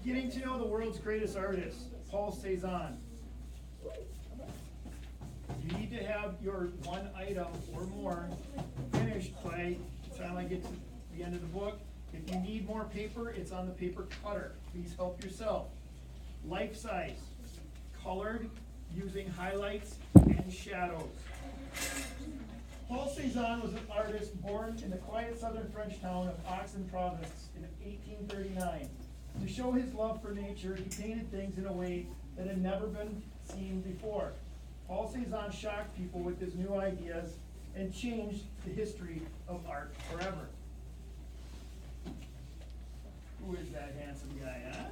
Getting to know the world's greatest artist, Paul Cezanne. You need to have your one item or more finished by the time I get to the end of the book. If you need more paper, it's on the paper cutter. Please help yourself. Life size, colored, using highlights and shadows. Paul Cezanne was an artist born in the quiet southern French town of Aix province in 1839. To show his love for nature, he painted things in a way that had never been seen before. Paul Cezanne shocked people with his new ideas and changed the history of art forever. Who is that handsome guy, huh?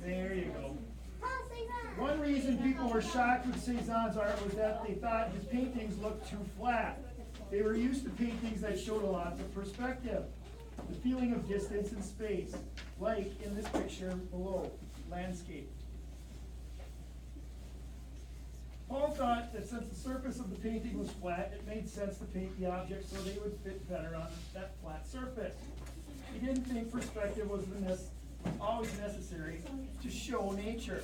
There you go. One reason people were shocked with Cezanne's art was that they thought his paintings looked too flat. They were used to paintings that showed a lot of perspective, the feeling of distance and space, like in this picture below, landscape. Paul thought that since the surface of the painting was flat, it made sense to paint the objects so they would fit better on that flat surface. He didn't think perspective was always necessary to show nature.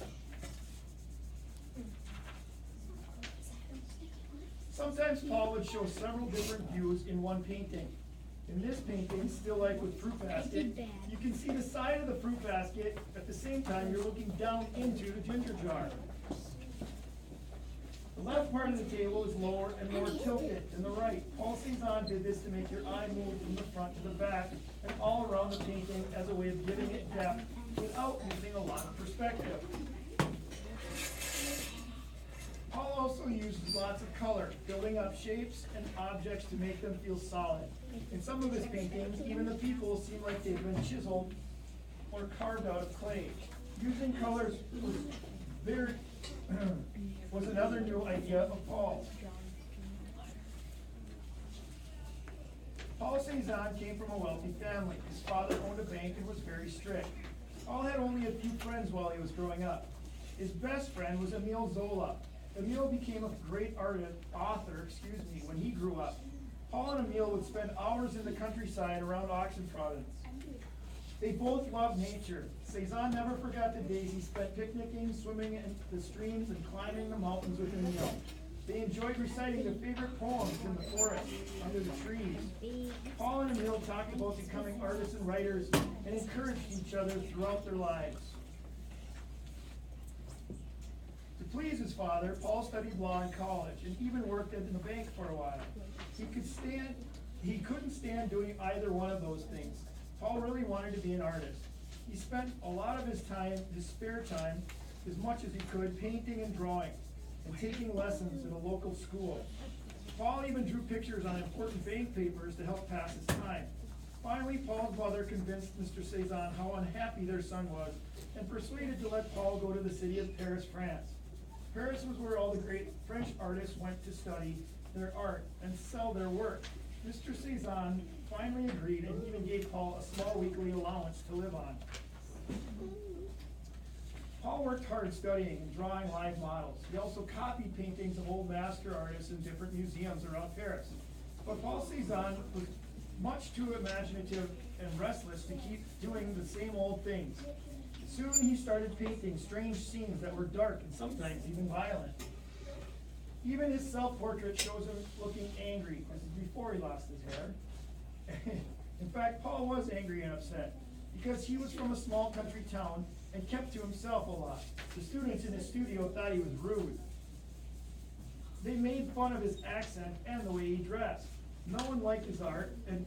Sometimes Paul would show several different views in one painting. In this painting, Still Life with Fruit Basket, you can see the side of the fruit basket. At the same time, you're looking down into the ginger jar. The left part of the table is lower and more tilted than the right. Paul Cezanne did this to make your eye move from the front to the back and all around the painting as a way of giving it depth without using a lot of perspective. Paul also used lots of color, building up shapes and objects to make them feel solid. In some of his paintings, even the people seem like they've been chiseled or carved out of clay. Using colors was another new idea of Paul's. Paul Cezanne came from a wealthy family. His father owned a bank and was very strict. Paul had only a few friends while he was growing up. His best friend was Emile Zola. Emile became a great author when he grew up. Paul and Emile would spend hours in the countryside around Aix province. They both loved nature. Cezanne never forgot the days he spent picnicking, swimming in the streams, and climbing the mountains with Emile. They enjoyed reciting their favorite poems in the forest, under the trees. Paul and Emile talked about becoming artists and writers and encouraged each other throughout their lives. To please his father, Paul studied law in college and even worked in the bank for a while. He couldn't stand doing either one of those things. Paul really wanted to be an artist. He spent a lot of his spare time, as much as he could, painting and drawing, and taking lessons in a local school. Paul even drew pictures on important bank papers to help pass his time. Finally, Paul's mother convinced Mr. Cezanne how unhappy their son was, and persuaded to let Paul go to the city of Paris, France. Paris was where all the great French artists went to study their art and sell their work. Mr. Cezanne finally agreed and even gave Paul a small weekly allowance to live on. Paul worked hard studying and drawing live models. He also copied paintings of old master artists in different museums around Paris. But Paul Cezanne was much too imaginative and restless to keep doing the same old things. Soon he started painting strange scenes that were dark and sometimes even violent. Even his self-portrait shows him looking angry. This is before he lost his hair. In fact, Paul was angry and upset because he was from a small country town and kept to himself a lot. The students in his studio thought he was rude. They made fun of his accent and the way he dressed. No one liked his art, and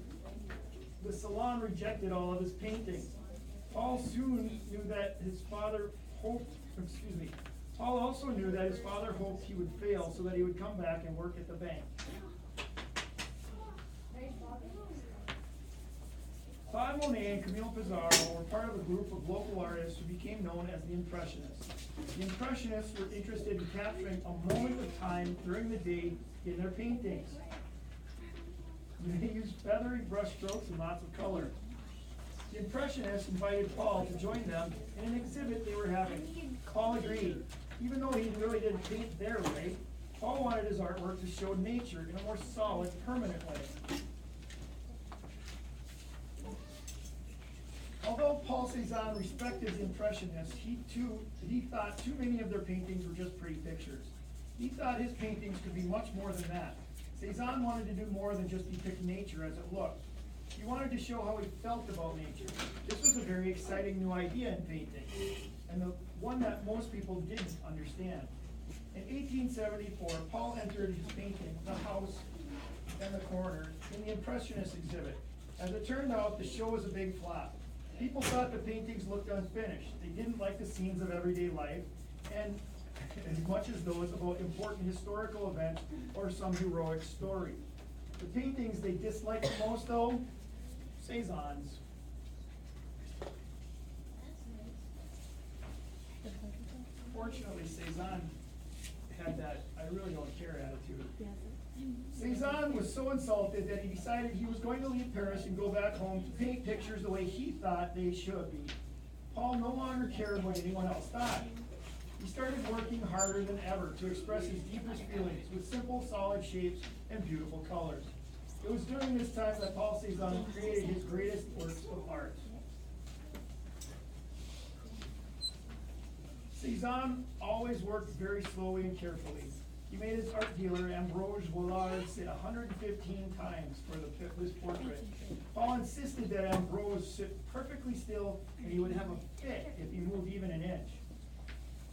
the salon rejected all of his paintings. Paul also knew that his father hoped he would fail so that he would come back and work at the bank. Claude Monet and Camille Pissarro were part of a group of local artists who became known as the Impressionists. The Impressionists were interested in capturing a moment of time during the day in their paintings. They used feathery brushstrokes and lots of color. The Impressionists invited Paul to join them in an exhibit they were having. Paul agreed. Even though he really didn't paint their way, Paul wanted his artwork to show nature in a more solid, permanent way. Cezanne respected the Impressionists. He thought too many of their paintings were just pretty pictures. He thought his paintings could be much more than that. Cezanne wanted to do more than just depict nature as it looked. He wanted to show how he felt about nature. This was a very exciting new idea in painting, and the one that most people didn't understand. In 1874, Paul entered his painting, The House and the Corner, in the Impressionist exhibit. As it turned out, the show was a big flop. People thought the paintings looked unfinished. They didn't like the scenes of everyday life, and as much as those about important historical events or some heroic story. The paintings they disliked the most, though, Cezanne's. Fortunately, Cezanne had that I really don't care attitude. Cezanne was so insulted that he decided he was going to leave Paris and go back home to paint pictures the way he thought they should be. Paul no longer cared what anyone else thought. He started working harder than ever to express his deepest feelings with simple, solid shapes and beautiful colors. It was during this time that Paul Cezanne created his greatest works of art. Cezanne always worked very slowly and carefully. He made his art dealer, Ambroise Vollard, sit 115 times for this portrait. Paul insisted that Ambroise sit perfectly still and he would have a fit if he moved even an inch.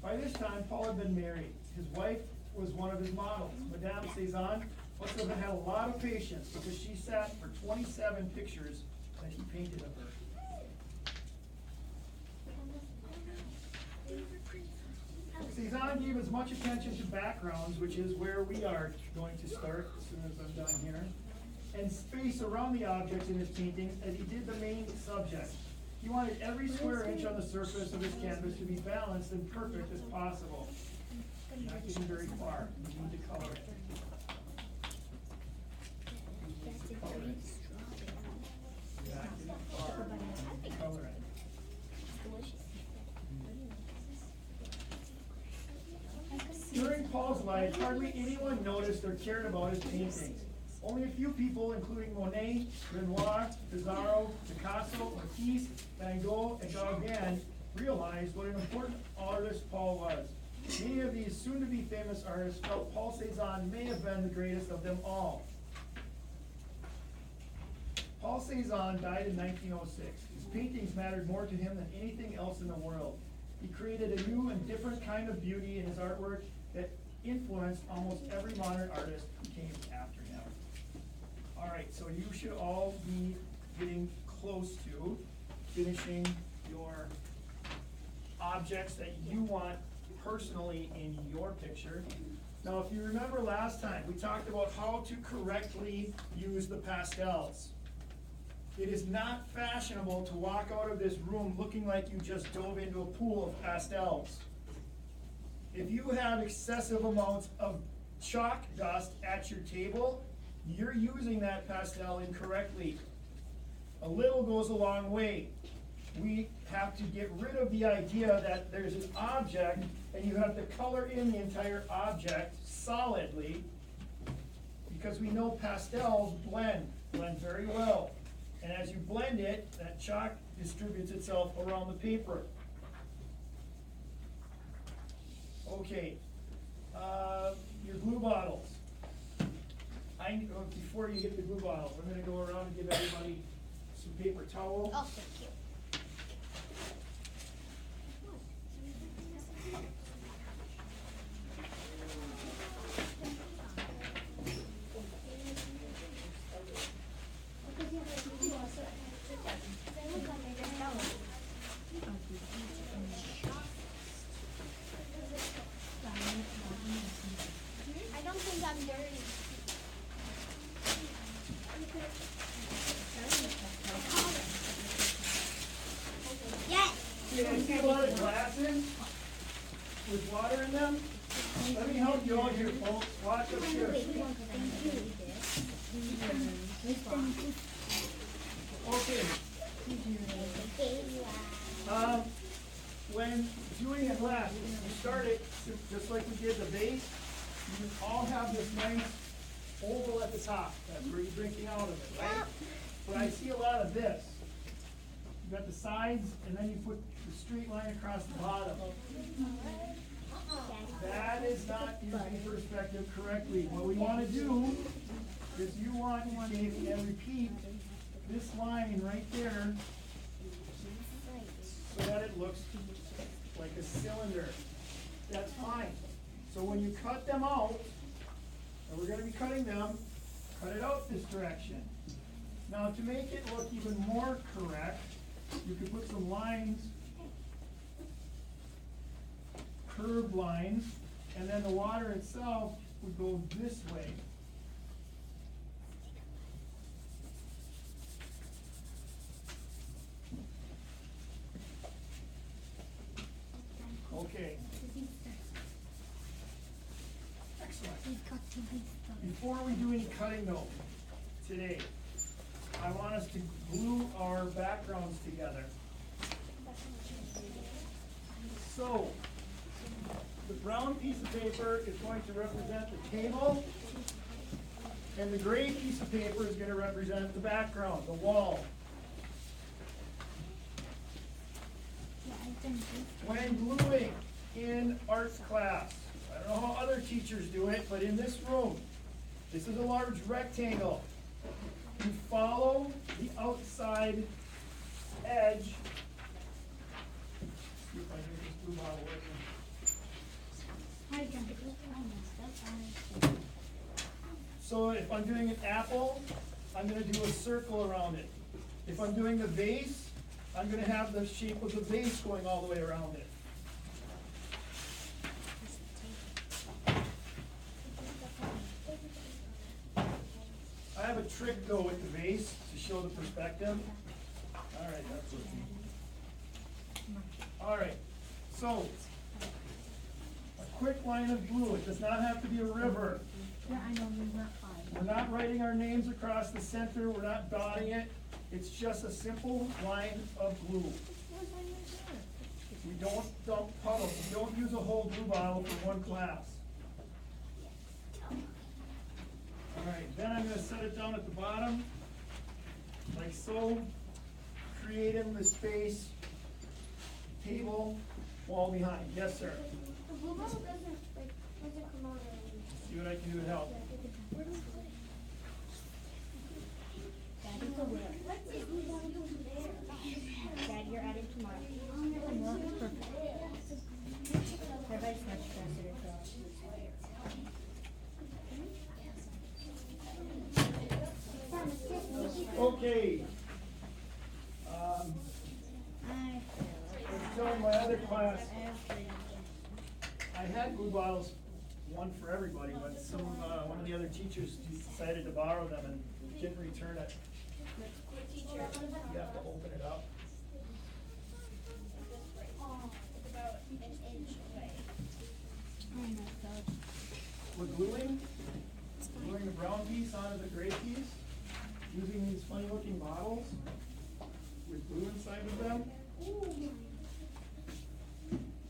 By this time, Paul had been married. His wife was one of his models. Madame Cezanne must have had a lot of patience because she sat for 27 pictures that he painted of her. Cezanne gave as much attention to backgrounds, which is where we are going to start as soon as I'm done here, and space around the objects in his paintings as he did the main subject. He wanted every square inch on the surface of his canvas to be balanced and perfect as possible. Not getting very far. You need to color it. Color it. Not getting far. Color it. During Paul's life, hardly anyone noticed or cared about his paintings. Only a few people, including Monet, Renoir, Pissarro, Picasso, Matisse, Van Gogh, and Gauguin, realized what an important artist Paul was. Many of these soon-to-be famous artists felt Paul Cezanne may have been the greatest of them all. Paul Cezanne died in 1906. His paintings mattered more to him than anything else in the world. He created a new and different kind of beauty in his artwork that influenced almost every modern artist who came after him. All right, so you should all be getting close to finishing your objects that you want personally in your picture. Now, if you remember last time, we talked about how to correctly use the pastels. It is not fashionable to walk out of this room looking like you just dove into a pool of pastels. If you have excessive amounts of chalk dust at your table, you're using that pastel incorrectly. A little goes a long way. We have to get rid of the idea that there's an object and you have to color in the entire object solidly, because we know pastels blend very well. And as you blend it, that chalk distributes itself around the paper. Okay, your glue bottles. Before you get the glue bottles, I'm going to go around and give everybody some paper towel. Oh, thank you. I don't think I'm dirty. Yes. Yeah, I see a lot of glasses with water in them. Let me help you out here, folks. Watch up here. Okay. When doing a glass, you start it just like we did the base. You all have this nice oval at the top. That's where you're drinking out of it, right? But I see a lot of this. You got the sides, and then you put the straight line across the bottom. That is not using perspective correctly. What we want to do is you want to take and repeat this line right there so that it looks like a cylinder. That's fine. So when you cut them out, and we're going to be cutting them, cut it out this direction. Now to make it look even more correct, you could put some lines, curved lines, and then the water itself would go this way. Okay. Excellent. Before we do any cutting though, today, I want us to glue our backgrounds together. So, the brown piece of paper is going to represent the table, and the gray piece of paper is going to represent the background, the wall. When gluing in arts class, I don't know how other teachers do it, but in this room, this is a large rectangle. You follow the outside edge. See if I can get this blue bottle working. So if I'm doing an apple, I'm going to do a circle around it. If I'm doing the vase, I'm going to have the shape of the vase going all the way around it. I have a trick though with the vase to show the perspective. Alright, that's working. Alright, so a quick line of glue. It does not have to be a river. We're not writing our names across the center. We're not dotting it. It's just a simple line of glue. We don't dump puddles. We don't use a whole glue bottle for one class. Alright, then I'm going to set it down at the bottom, like so, creating the space, table, wall behind. Yes, sir? The blue bottle doesn't come out. See what I can do to help. Dad, you're adding tomorrow. Everybody's much faster to Okay. In my other class, I had glue bottles, one for everybody, but one of the other teachers decided to borrow them and didn't return it. You have to open it up. It's about an inch away. We're gluing the brown piece onto the gray piece, using these funny looking bottles with glue inside of them.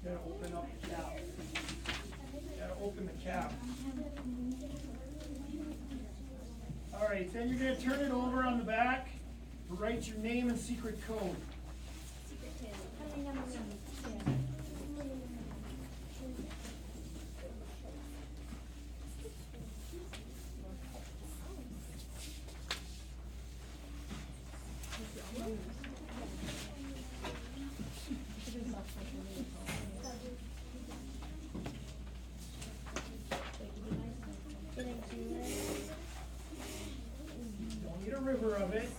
Gotta open up the cap. Gotta open the cap. Alright, then you're gonna turn it over on the back to write your name and secret code. Don't need a river of it.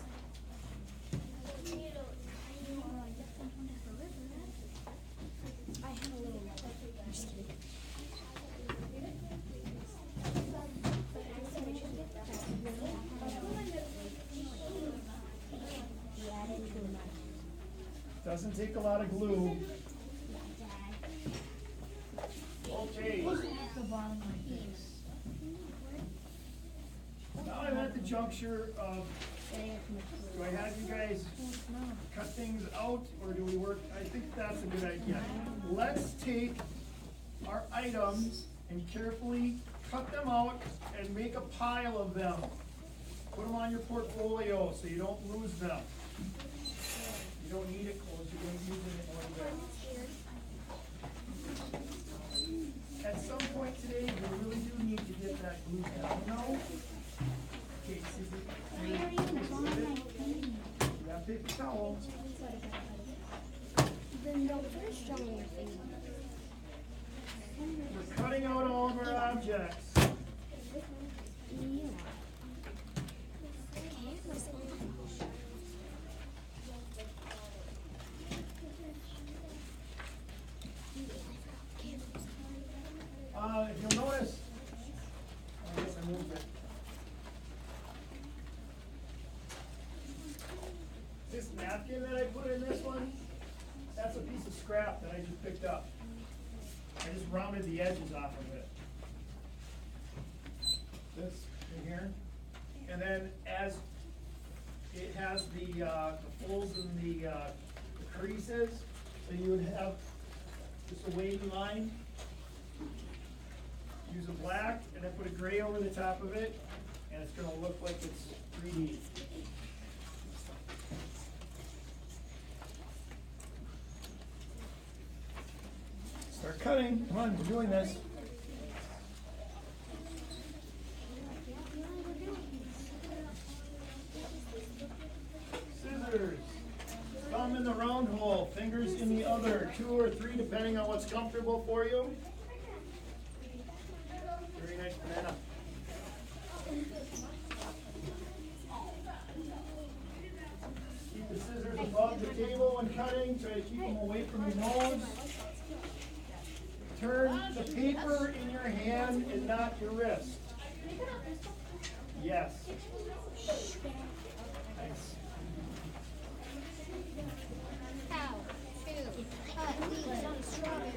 Doesn't take a lot of glue. Okay. Now I'm at the juncture of, do I have you guys cut things out, or do we work? I think that's a good idea. Let's take our items and carefully cut them out and make a pile of them. Put them on your portfolio so you don't lose them. You don't need it closed, you're gonna be using it one day. At some point today, you really do need to get that glue down now. Okay, Susie. You got paper towel. The notes are strong in your finger. We're cutting out all of our objects. If you'll notice, I guess I moved it. This napkin that I put in this one, that's a piece of scrap that I just picked up. I just rounded the edges off of it. This in here. And then as it has the folds and the creases, so you would have just a wavy line. Use a black and then put a gray over the top of it, and it's gonna look like it's 3D. Start cutting, come on, we're doing this. Scissors, thumb in the round hole, fingers in the other, 2 or 3 depending on what's comfortable for you. Very nice banana. Keep the scissors above the table when cutting, try to keep them away from your nose. Turn the paper in your hand and not your wrist. Yes. Nice. How to cut leaves on a strawberry.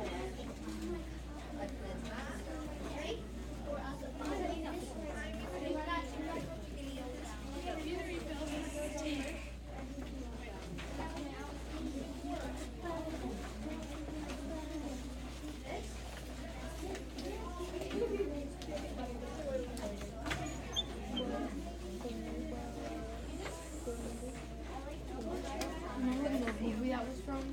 Movie that was from,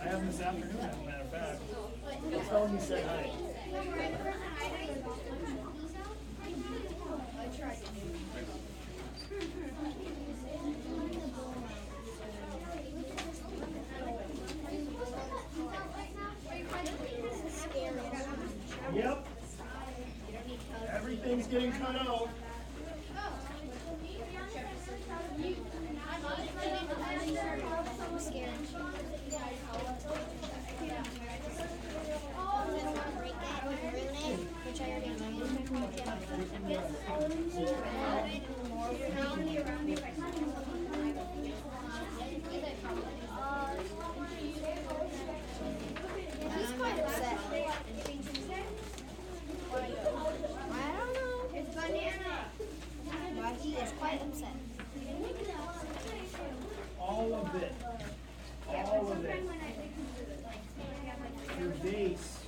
I have this afternoon, as a matter of fact. Let's tell him you said hi. Yep. Everything's getting cut out. I'm scared. Which I already He's quite upset. I don't know. It's banana. But he is quite upset. All of it. All of it. Your base.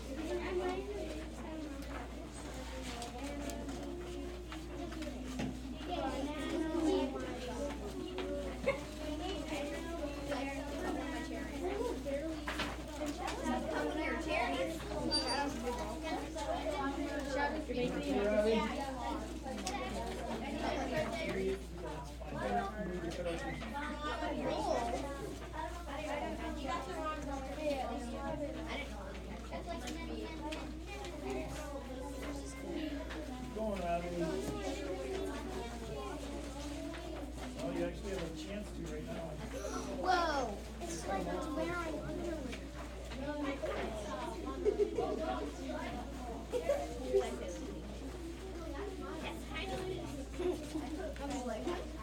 Going out. Oh, you actually have a chance to right now. Whoa! It's like it's wearing underwear.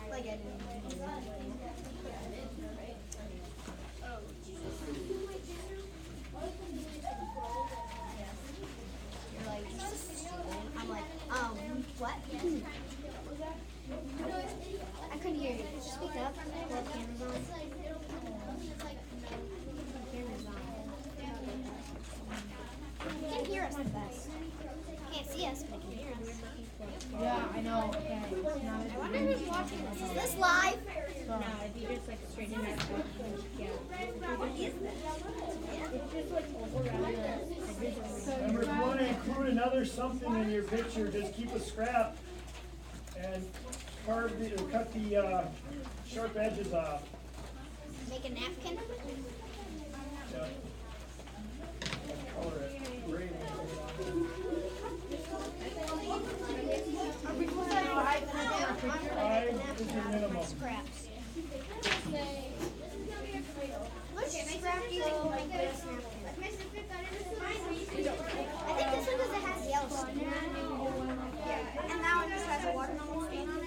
Like I didn't. You're like, I'm like, what? I couldn't couldn't hear you. Speak up. Well, the camera's on. Camera's on. You can hear us the best. Can't see us, but you can hear us. Yeah, I know. Okay. I wonder who's watching this. Is this live? No, if you just like straighten it out, yeah. What is this? It's just like over Remember, if you want to include another something in your picture, just keep a scrap and cut the sharp edges off. Make a napkin? Yeah. Color it gray. Five is your minimum. Scraps. Which scrap do you think will make this napkin? I think this one because it has yellow stain on it. And that one just has a watermelon stain on it.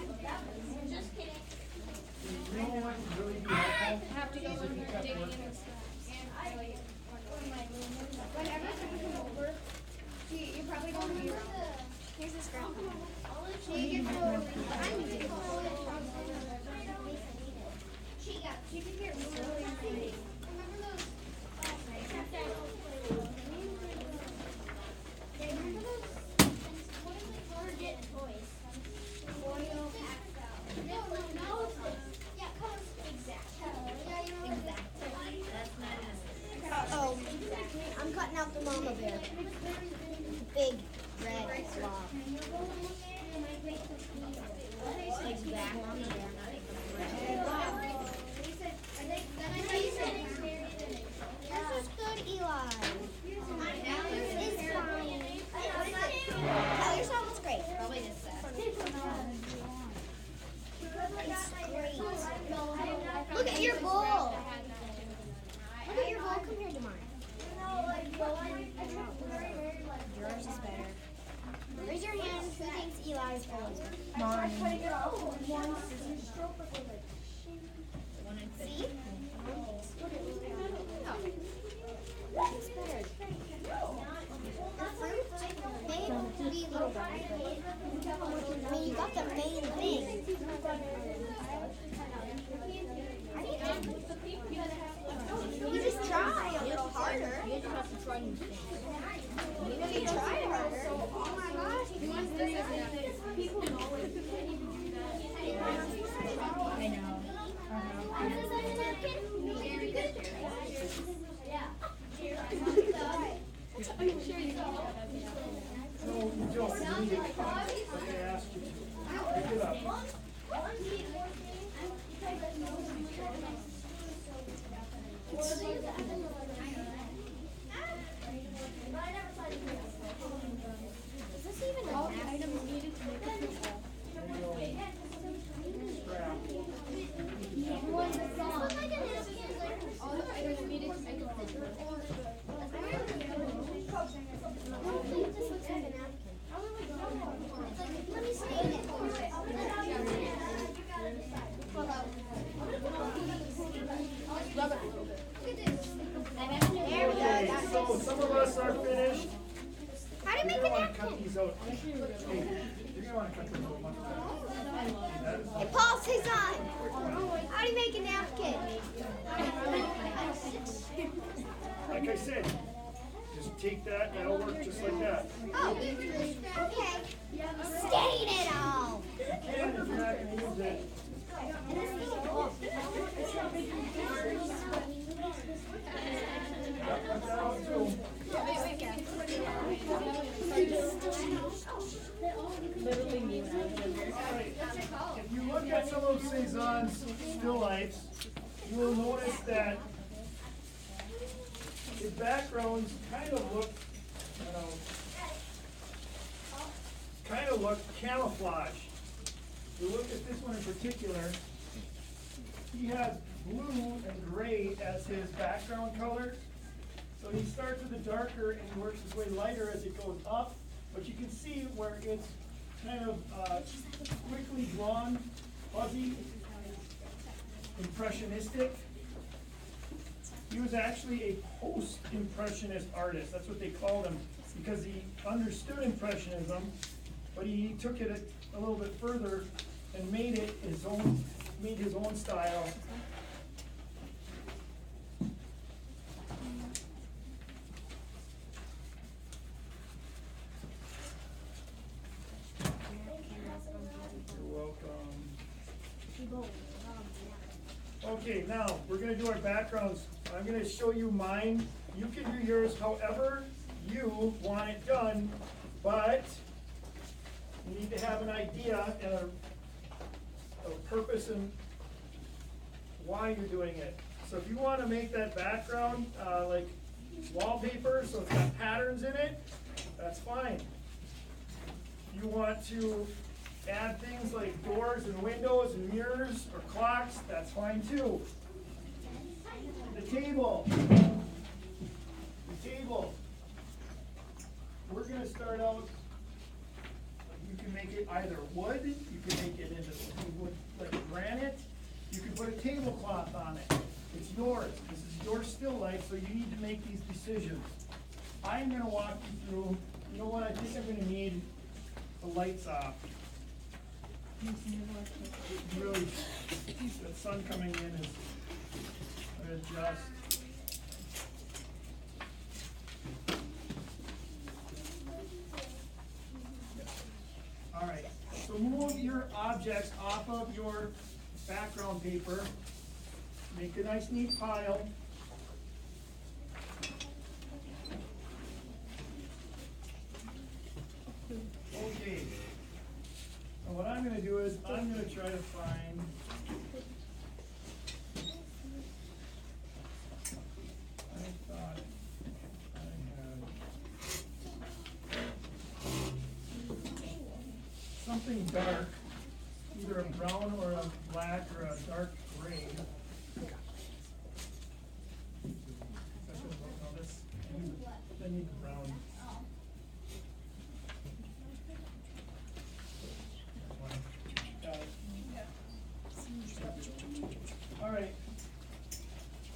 You know what would really be helpful? have to go Is if you kept working. Whenever someone comes over, you're probably going to be wrong. Here's the scrap. She can hear me. Oh, I'm cutting out the mama bear. Big red blob. Exact mama bear, not red blob. This is good, Eli. It's fine. Tell yourself it's great. Probably just that. It's great. Look at your bowl. Look at your bowl compared to mine. Yours is better. Raise your hand. Who thinks Eli's bowl is better? Mine. See? It's better. The fruit may be a little better, but I mean, you got the main thing. You just try a little harder. You just have to try new things. If you try harder, oh my gosh. I know. No, you don't. You need it. But they asked you to. Pick it up. Is this even a item needed to make a pizza? Scrap. All the items needed to make a pizza. This looks like a napkin. Let me stain it. There we go. Okay, so some of us are finished. How do you You're make a gonna want to cut napkin? these out. Hey, you're gonna want to cut these out much better. That is Hey, Paul Cezanne, how do you make a napkin? like I said, just take that, that'll work just like that. Oh, okay. Stain it all. And if you're not gonna use it, cut that out too. Literally me when I was younger. If you look at some of Cezanne's still lifes, you will notice that his backgrounds kind of look, camouflage. If you look at this one in particular, he has blue and gray as his background color. So he starts with the darker and he works his way lighter as it goes up. But you can see where it's kind of quickly drawn, fuzzy, impressionistic. He was actually a post-impressionist artist. That's what they called him because he understood impressionism, but he took it a little bit further and made it his own meet his own style. You're welcome. Okay, now, we're gonna do our backgrounds. I'm gonna show you mine. You can do yours however you want it done, but you need to have an idea and a purpose and why you're doing it. So if you wanna make that background, like wallpaper, so it's got patterns in it, that's fine. You want to add things like doors and windows and mirrors or clocks, that's fine too. The table. The table. We're gonna start out, you can make it either wood, you can make it into wood like granite, you can put a tablecloth on it. It's yours. This is your still life, so you need to make these decisions. I'm gonna walk you through, you know what, I think I'm gonna need the lights off. Really, the sun coming in is, I'm gonna adjust. All right, so move your objects off of your background paper. Make a nice neat pile. Okay. And what I'm gonna do is, I'm gonna try to find I thought I had something dark, either a brown or a black or a dark gray. I need the brown. All right,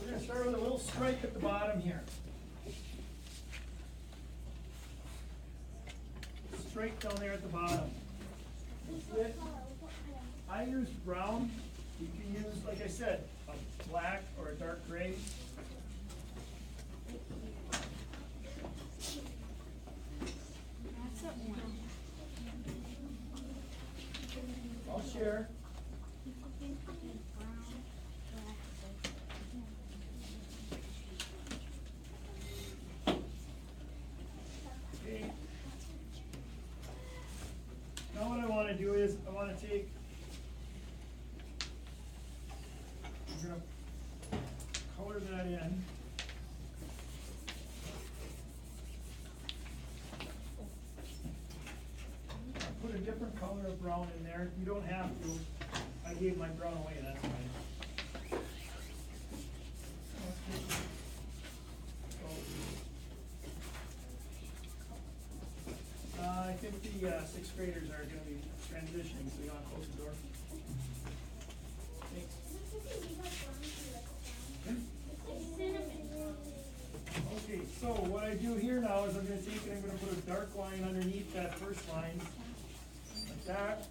we're gonna start with a little stripe at the bottom here. Stripe down there at the bottom. That's it. I used brown. You can use, like I said, a black or a dark gray. I'll share. Okay. Now what I want to do is, I want to take, I'm going to color that in. Put a different color of brown in there. You don't have to. I gave my brown away, that's fine. I think the sixth graders are gonna be transitioning, so you wanna close the door? Thanks. Okay, so what I do here now is I'm gonna take and I'm gonna put a dark line underneath that first line, like that.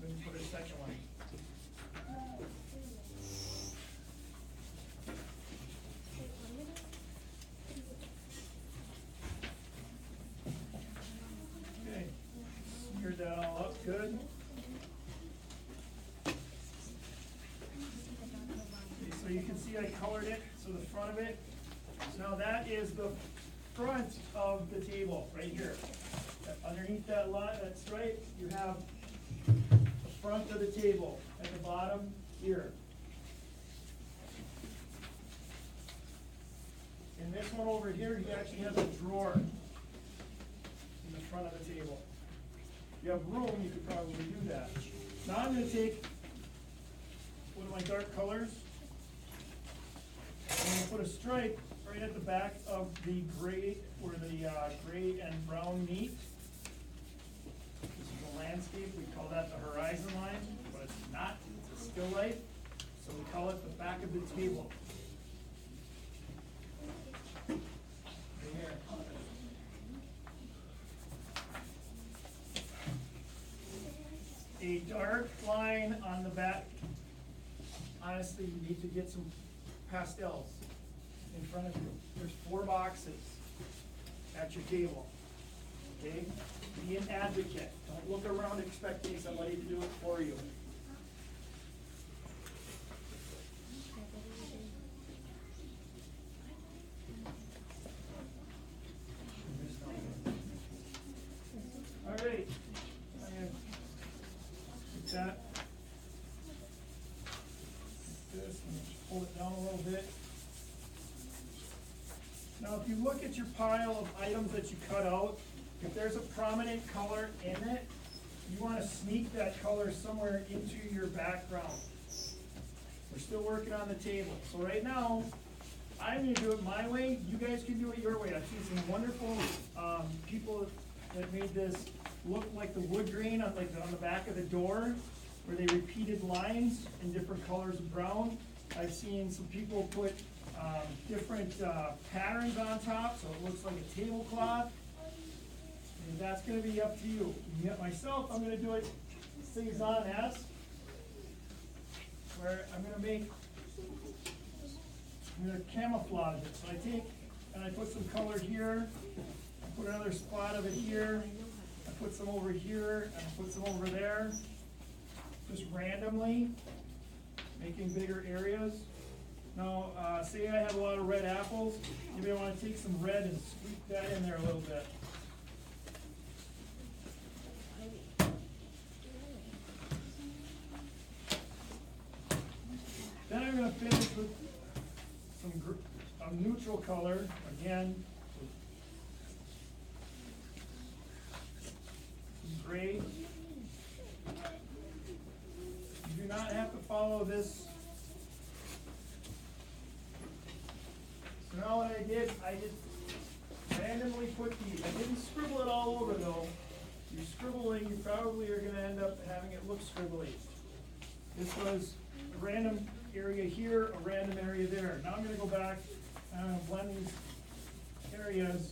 Then put a second one. Okay, smeared that all up good. Okay, so you can see I colored it, so the front of it. So now that is the front of the table, right here. Underneath that line, that stripe, you have the front of the table. At the bottom, here. And this one over here, he actually has a drawer in the front of the table. If you have room, you could probably do that. Now I'm gonna take one of my dark colors. I'm gonna put a stripe right at the back of the gray, where the gray and brown meet. This is a landscape, we call that the horizon line, but it's not, it's a still life, so we call it the back of the table. Right here. a dark line on the back. Honestly, you need to get some pastels in front of you. There's 4 boxes at your table. Okay? Be an advocate. Don't look around expecting somebody to do it for you. All right. I'm gonna take that. This, and just pull it down a little bit. Now, if you look at your pile of items that you cut out, if there's a prominent color in it, you want to sneak that color somewhere into your background. We're still working on the table. So right now, I'm going to do it my way. You guys can do it your way. I've seen some wonderful people that made this look like the wood grain on the back of the door, where they repeated lines in different colors of brown. I've seen some people put different patterns on top, so it looks like a tablecloth. And that's going to be up to you. Myself, I'm going to do it Cezanne-esque, where I'm going to camouflage it. So I take and I put some color here, I put another spot of it here, I put some over here, and I put some over there, just randomly, making bigger areas. Now, say I have a lot of red apples, maybe I want to take some red and squeak that in there a little bit. Then I'm going to finish with some neutral color, again, some gray. You do not have to follow this. So now what I did randomly put these. I didn't scribble it all over though. You're scribbling, you probably are going to end up having it look scribbly. This was a random area here, a random area there. Now I'm going to go back and I'm going to blend these areas.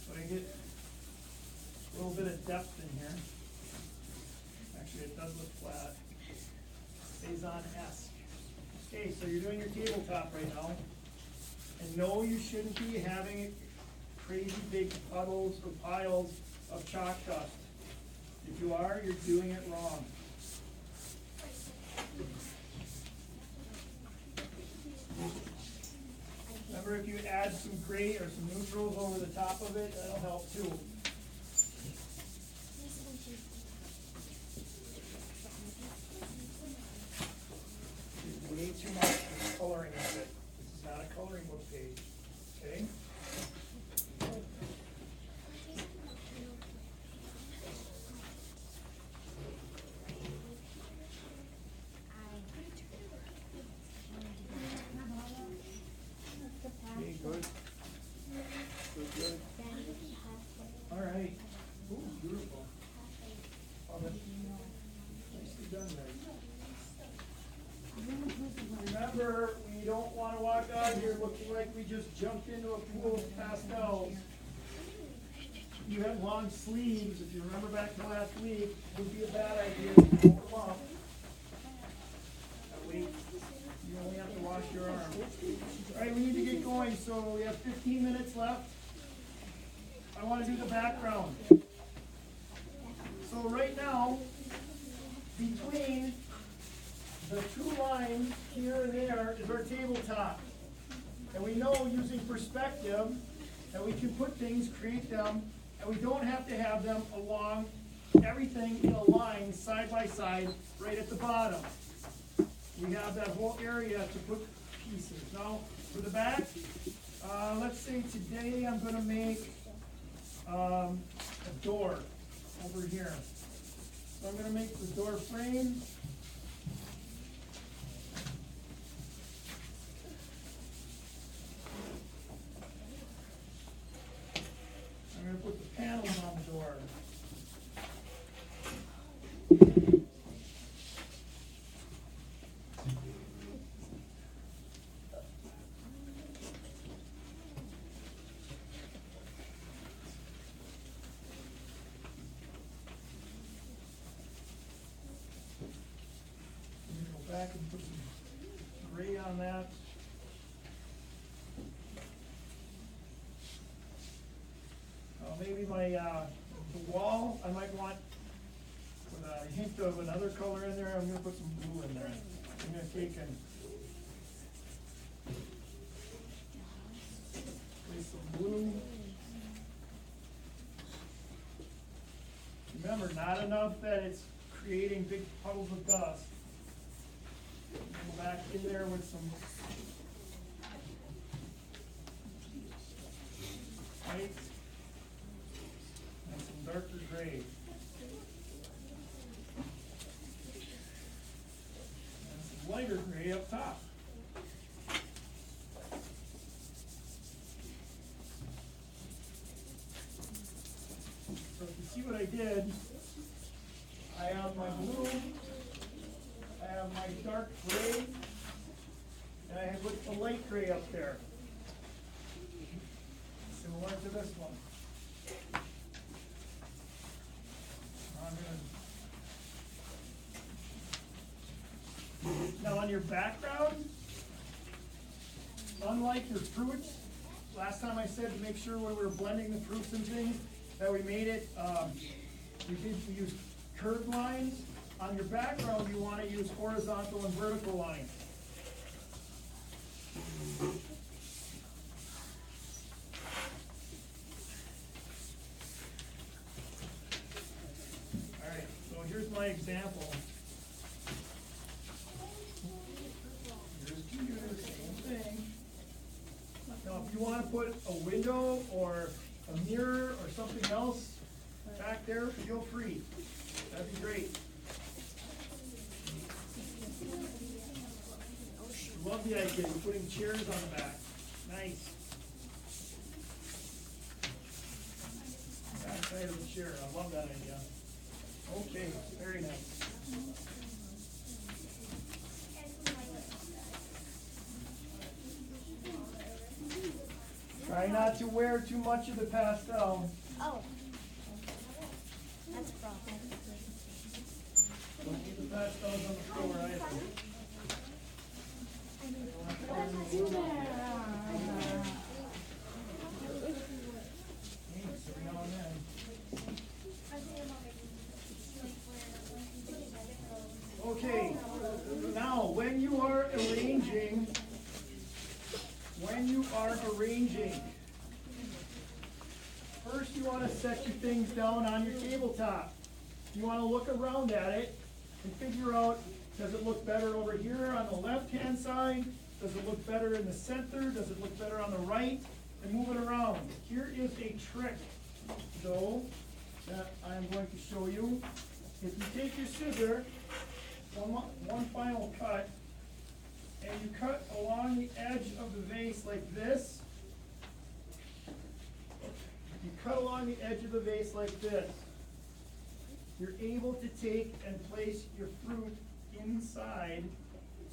So I get a little bit of depth in here. Actually, it does look flat. Cezanne-esque. Okay, so you're doing your tabletop right now. And no, you shouldn't be having crazy big puddles or piles of chalk dust. If you are, you're doing it wrong. Remember, if you add some gray or some neutrals over the top of it, that'll help too. There's way too much coloring of it. This is not a coloring book page, okay? Okay, good. Good. All right. Ooh, beautiful. Love it. Nicely done there. Remember, we don't want to walk out here looking like we just jumped into a pool of pastels. You have long sleeves. If you remember back to last week, it would be a bad idea to fold them up. That way, you only have to wash your arm. All right, we need to get going, so we have 15 minutes left. I want to do the background. So right now, between the 2 lines here and there is our tabletop. And we know using perspective that we can put things, create them, and we don't have to have them along everything in a line side by side right at the bottom. We have that whole area to put pieces. Now, for the back, let's say today I'm going to make a door over here. So I'm going to make the door frame. I'm going to put the panels on the door. back and put some gray on that. Maybe my, the wall, I might want with a hint of another color in there. I'm gonna put some blue in there. I'm gonna take and place some blue. Remember, not enough that it's creating big puddles of dust. Go back in there with some white and some darker gray. And some lighter gray up top. So if you see what I did, I have my blue, I have my dark gray, and I have put the light gray up there. Similar to this one. Now on your background, unlike your fruits, last time I said to make sure when we were blending the fruits and things, that we made it, we used curved lines. On your background, you want to use horizontal and vertical lines. All right, so here's my example. Here's to you, the same thing. Now, if you want to put a window or a mirror or something else back there, feel free. That'd be great. Love the idea of putting chairs on the back. Nice. Back side of the chair. I love that idea. Okay, very nice. Try not to wear too much of the pastel. Oh. That's a problem. Don't leave the pastels on the floor either. Thanks, every now and then. Okay, now when you are arranging, first you want to set your things down on your tabletop. You want to look around at it and figure out, does it look better over here on the left-hand side? Does it look better in the center? Does it look better on the right? And move it around. Here is a trick, though, that I'm going to show you. If you take your scissor, one final cut, and you cut along the edge of the vase like this, you cut along the edge of the vase like this, you're able to take and place your fruit inside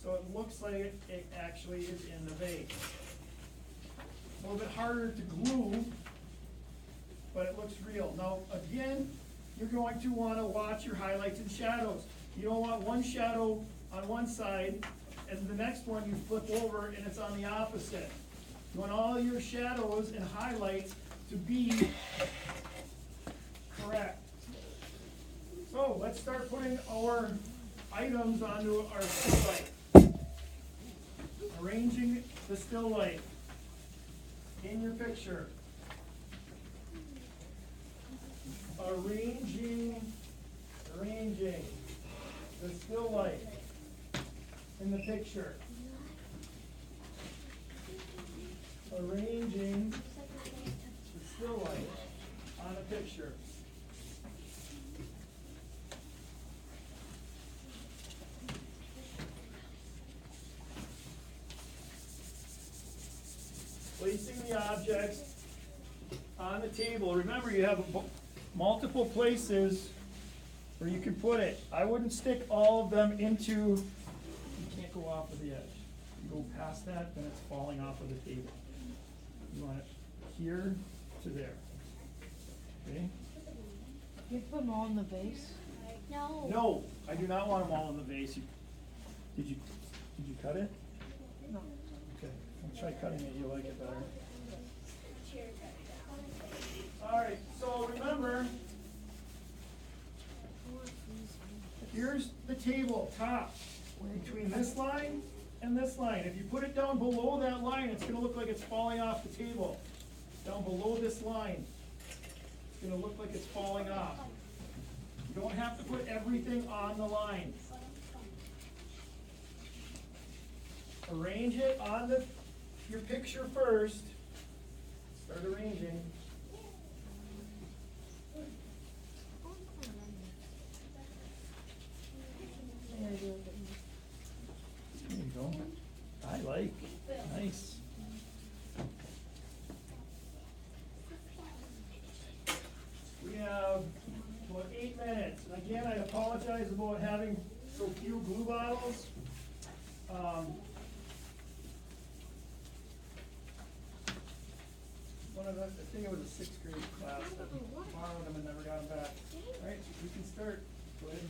so it looks like it actually is in the vase. It's a little bit harder to glue, but it looks real. Now again, you're going to want to watch your highlights and shadows. You don't want one shadow on one side and the next one you flip over and it's on the opposite. You want all your shadows and highlights to be correct. So let's start putting our items onto our still life. Arranging the still life in your picture. Arranging the still life in the picture. Arranging the still life on a picture. Placing the objects on the table. Remember, you have multiple places where you can put it. I wouldn't stick all of them into, you can't go off of the edge. You go past that, then it's falling off of the table. You want it here to there. Okay? You put them all in the vase? No. No, I do not want them all in the vase. Did you cut it? No. Okay, I'll try cutting it, you'll like it better. Alright, so remember, here's the table, top, between this line and this line. If you put it down below that line, it's gonna look like it's falling off the table. Down below this line, it's gonna look like it's falling off. You don't have to put everything on the line. Arrange it on your picture first. Start arranging. There you go. I like. Nice. We have about 8 minutes. And again, I apologize about having so few glue bottles. One of the, I think it was a 6th grade class that borrowed them and never got them back. All right, we can start. Go ahead and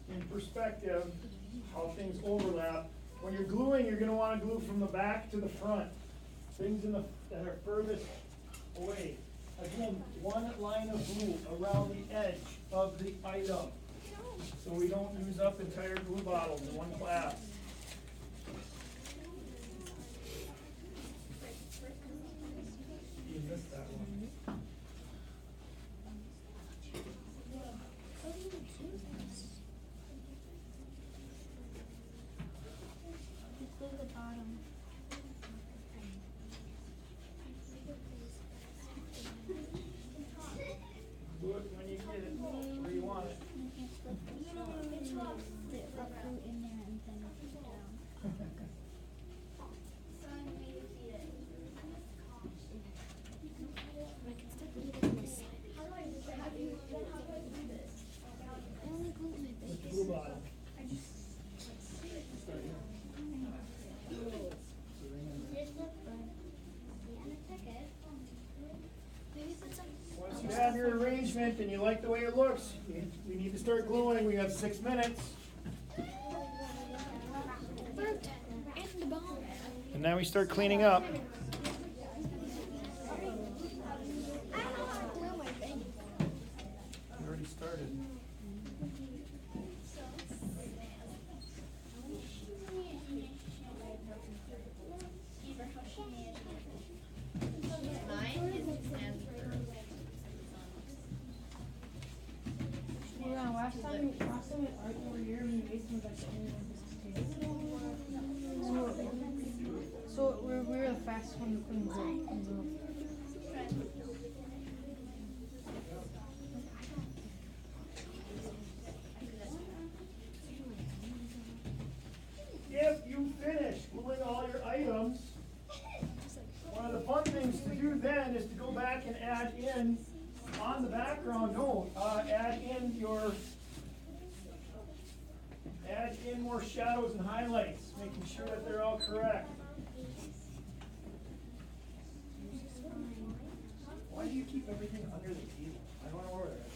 in perspective, how things overlap. When you're gluing, you're gonna wanna glue from the back to the front. Things that are furthest away. Again, one line of glue around the edge of the item, so we don't use up entire glue bottles in one class. You missed that one. Do it when you get it, where you want it. With the glue bottle. Start here. Once you have your arrangement and you like the way it looks, we need to start gluing. We have 6 minutes. And now we start cleaning up. We already started. Yeah, last time Art were here, we made some like so we were the fastest one to clean glue. If you finish gluing all your items, one of the fun things to do then is to go back and add in on the background note, add in more shadows and highlights, making sure that they're all correct. Why do you keep everything under the table? I don't know where that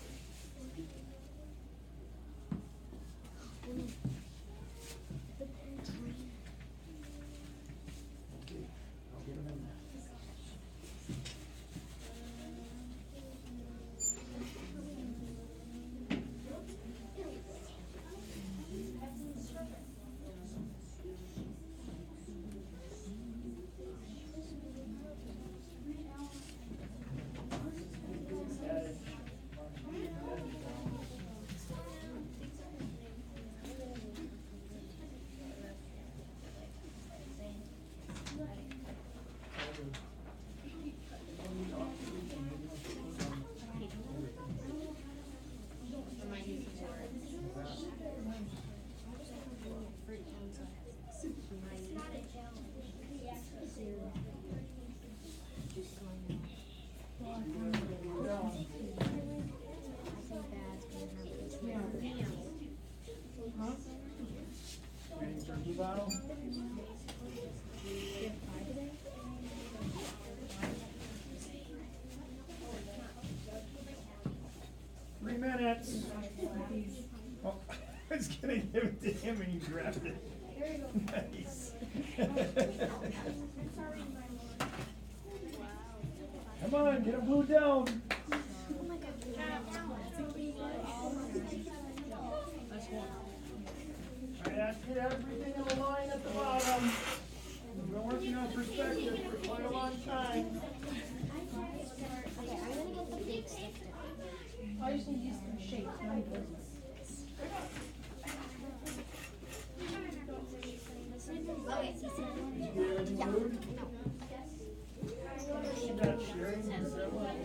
is. Okay, I'll get them in there. Add minutes. Oh, I was gonna give it to him and you grabbed it. Nice. Come on, get him glued down. Alright, get everything in a line at the bottom. We've been working on perspective for quite a long time. Okay, I'm gonna get the big stick. I just need to use some shapes, not business. Okay. Did you get everything glued? She's not sharing this one.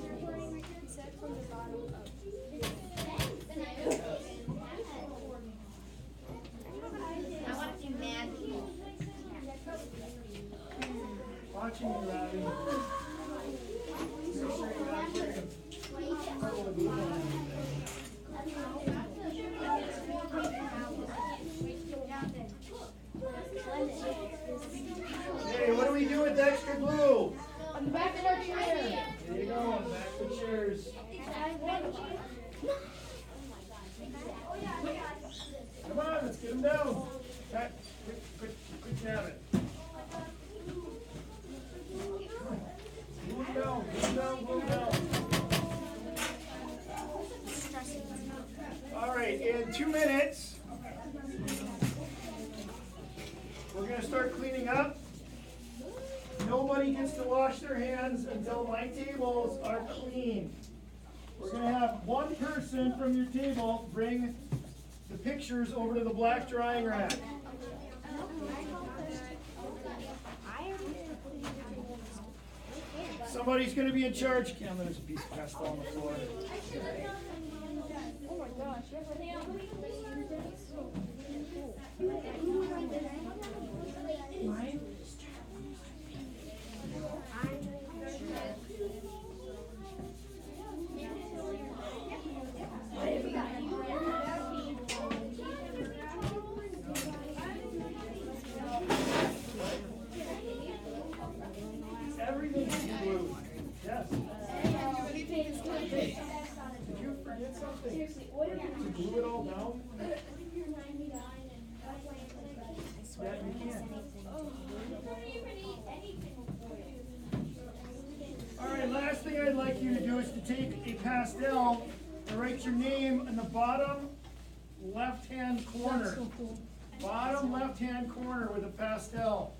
I want to do mad. Watching you, Robbie. Make sure you're not sharing purple glue on anything. Hey, what do we do with extra glue? On the back of our chair. There you go, back to chairs. Come on, let's get them down. Quick, nab it. Move down, move down, move down. All right, in 2 minutes, we're gonna start cleaning up. Nobody gets to wash their hands until my tables are clean. We're gonna have one person from your table bring the pictures over to the black drying rack. Somebody's gonna be in charge. Cam, there's a piece of pastel on the floor. Oh my gosh. Mine? Everything's glued. Yes. Did you forget something? To glue it all down? Yeah, you can. Alright, last thing I'd like you to do is to take a pastel and write your name in the bottom left-hand corner. That's so cool. Bottom left-hand corner with a pastel.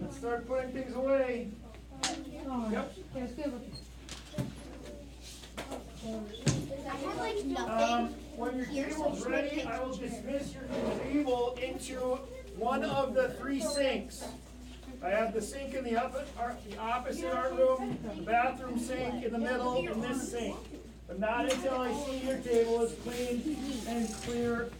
Let's start putting things away. Oh, Yep. yeah, it's good. I have like nothing. When your Here's table's some ready, short I will pictures. dismiss your table into one of the 3 sinks. I have the sink in the opposite art room, the bathroom sink in the middle, and this sink. But not until I see your table is clean and clear.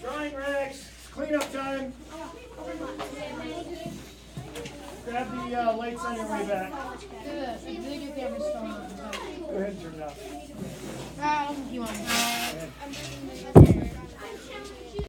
Drying racks, cleanup time. Grab the lights on your way back. Good. I really get the camera still on. Go ahead and turn it off. I don't think you want to. Go ahead.